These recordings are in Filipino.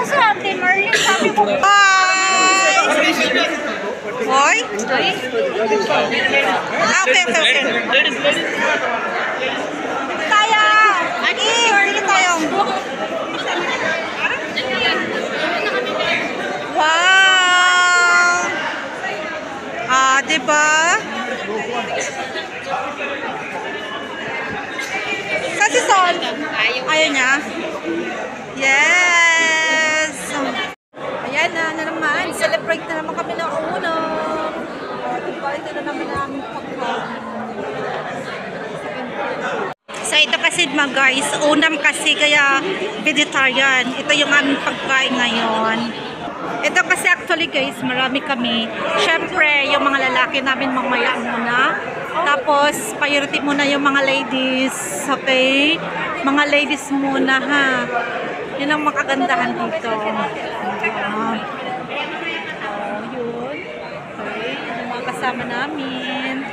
Asa, Ate Marlene, sabi ko. Bye! Hoy? Okay. Tayo! Ani, order tayo. Wow! Diba? Kasi Sol, ayaw niya? Yes! Ayan na naman. Celebrate na naman kami ng uno. Diba, ito na naman namin pagkain. So ito kasi mga guys, unam kasi kaya vegetarian. Ito yung aming pagkain ngayon. Ito kasi actually guys, marami kami. Siyempre, yung mga lalaki namin mamaya muna. Tapos, priority muna yung mga ladies. Okay? Mga ladies muna ha. Yun ang makagandahan dito. Yun. Okay. Yung mga kasama namin.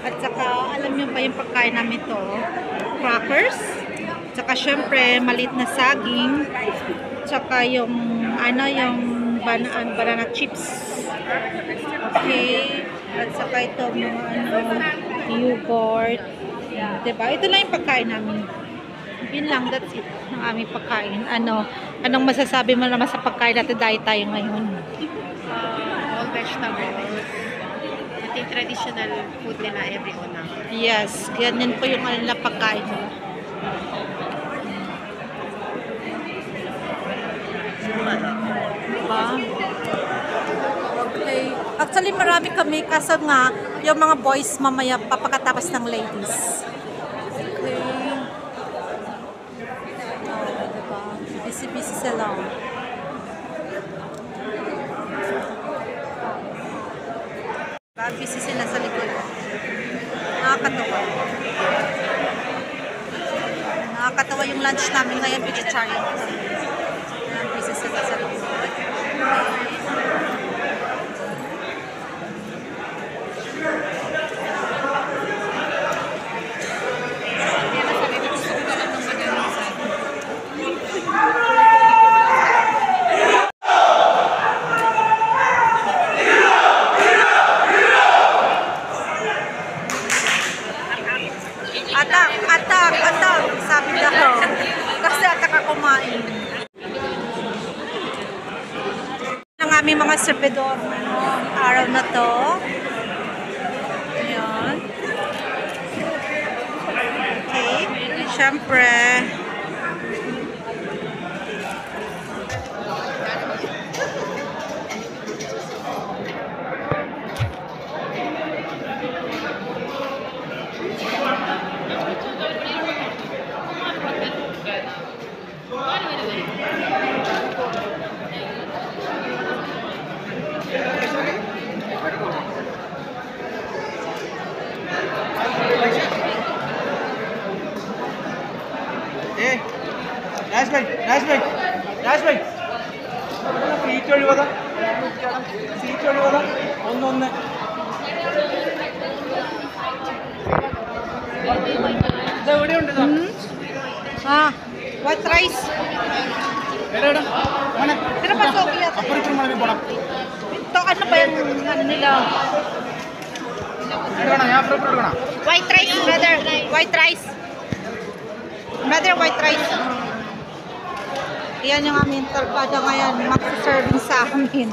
At saka, alam nyo ba yung pagkain namin to? Crackers. Tsaka syempre, maliit na saging. Tsaka yung, yung banana chips. Okay. At saka ito, mga yogurt. Diba? Ito lang yung pagkain namin. Yun lang, that's it. Ang aming pagkain. Anong masasabi mo naman sa pagkain natin dahil tayo ngayon? All vegetables. Ito yung traditional food nila every una. Yes, ganyan po yung pagkain nila. Diba? Okay. Actually, marami kami kasi nga, yung mga boys mamaya papakatapos ng ladies. Okay. Diba? Busy-busy sila. Busy sila sa likod. Nakakatawa. Nakakatawa yung lunch namin ngayon, vegetarian. Busy sila sa likod. Atak, sabi daw. Kasi atak ako kumain. Ang aming mga servidor araw na to. Ayan. Okay. Siyempre. Nice bhai. Seat ഒഴിവാക്കാം. ഒന്ന്. ഇതെവിടെയുണ്ട്? White rice. Pero pasok yan. അപ്പുറത്തും മണി പോണം. Ito, ano ba yung nila? White rice, brother. White rice. Brother, white rice. Iyan yung aming torpado ngayon. Mag-serving sa amin.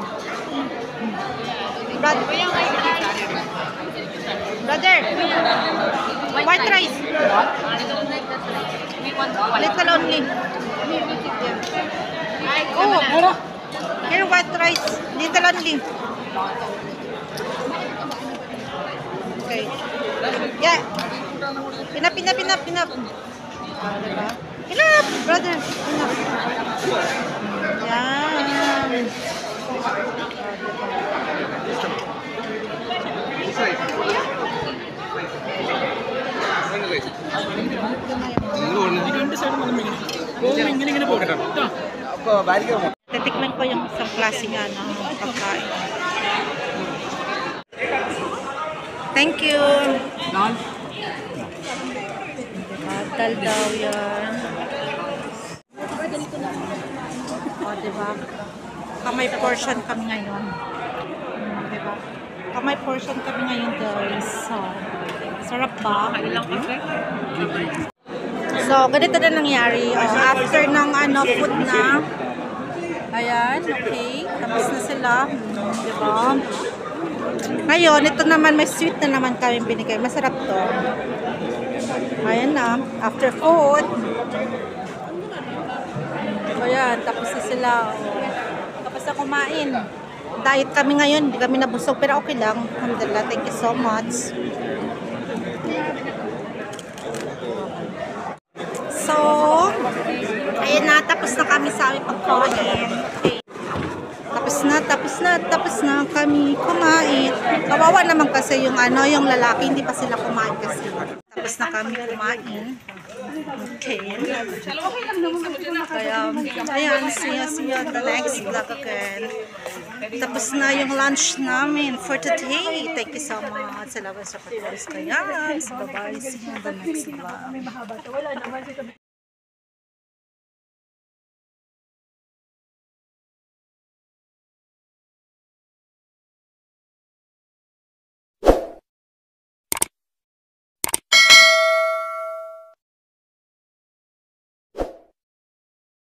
Brother, white rice. Little only. Oh, here white rice. Little only. Okay. Yeah. Pinap. Enough, brother. Enough. Yan. Titikman ko yung isang klase nga ng pagkain. Thank you. Dal daw yan. O, diba? Kamay portion kami ngayon. Diba? Kamay portion kami ngayon, guys. So, sarap ba? Ilang kape? So, ganito na nangyari. After ng food na. Ayan, okay. Tapos na sila. Diba? Ngayon, ito naman, may sweet na naman kami binigay. Masarap to. Ayan na. After food. Ayan, tapos na sila. Tapos na kumain. Diet kami ngayon. Hindi kami nabusog. Pero okay lang. Alhamdulillah. Thank you so much. So, ayan na, tapos na kami sa aming pagkain. Okay. Tapos na kami kumain. Kawawa naman kasi yung yung lalaki, hindi pa sila kumain kasi. Tapos na kami kumain. Okay. Kaya, ayan, see you on the next vlog again. Tapos na yung lunch namin for today. Thank you so much. Salamat sa pag-watch. Kaya, bye-bye. See you on the next vlog.